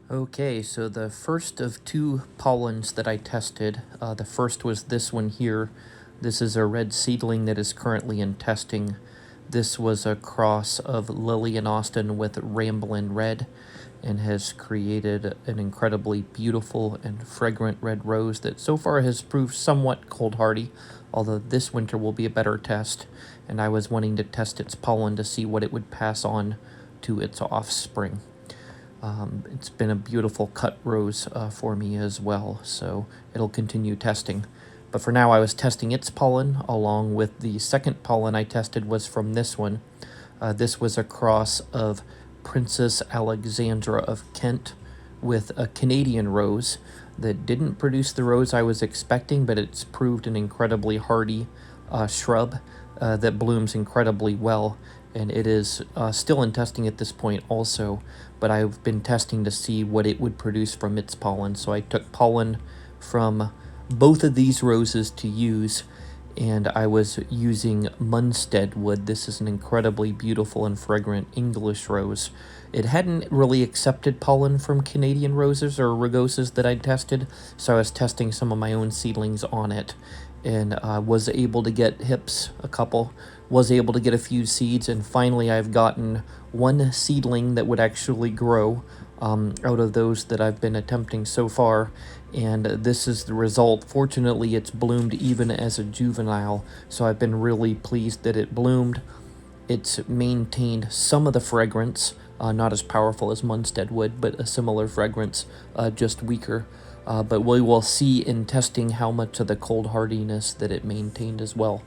Okay, so the first of two pollens that I tested, the first was this one here. This is a red seedling that is currently in testing. This was a cross of Lily and Austin with Ramblin' Red and has created an incredibly beautiful and fragrant red rose that so far has proved somewhat cold hardy, although this winter will be a better test, and I was wanting to test its pollen to see what it would pass on to its offspring. It's been a beautiful cut rose for me as well, so it'll continue testing. But for now, I was testing its pollen, along with the second pollen I tested was from this one. This was a cross of Princess Alexandra of Kent with a Canadian rose that didn't produce the rose I was expecting, but it's proved an incredibly hardy shrub that blooms incredibly well. And it is still in testing at this point also, but I've been testing to see what it would produce from its pollen. So I took pollen from both of these roses to use, and I was using Munstead Wood. This is an incredibly beautiful and fragrant English rose. It hadn't really accepted pollen from Canadian roses or rugoses that I'd tested, so I was testing some of my own seedlings on it, and was able to get hips, a couple, was able to get a few seeds, and finally I've gotten one seedling that would actually grow out of those that I've been attempting so far, and this is the result. Fortunately, it's bloomed even as a juvenile, so I've been really pleased that it bloomed. It's maintained some of the fragrance, not as powerful as Munstead Wood, but a similar fragrance, just weaker. But we will see in testing how much of the cold hardiness that it maintained as well.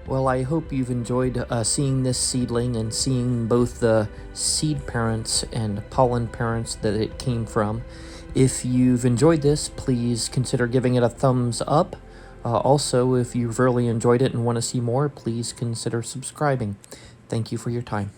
Well, I hope you've enjoyed seeing this seedling and seeing both the seed parents and pollen parents that it came from. If you've enjoyed this, please consider giving it a thumbs up. Also, if you've really enjoyed it and want to see more, please consider subscribing. Thank you for your time.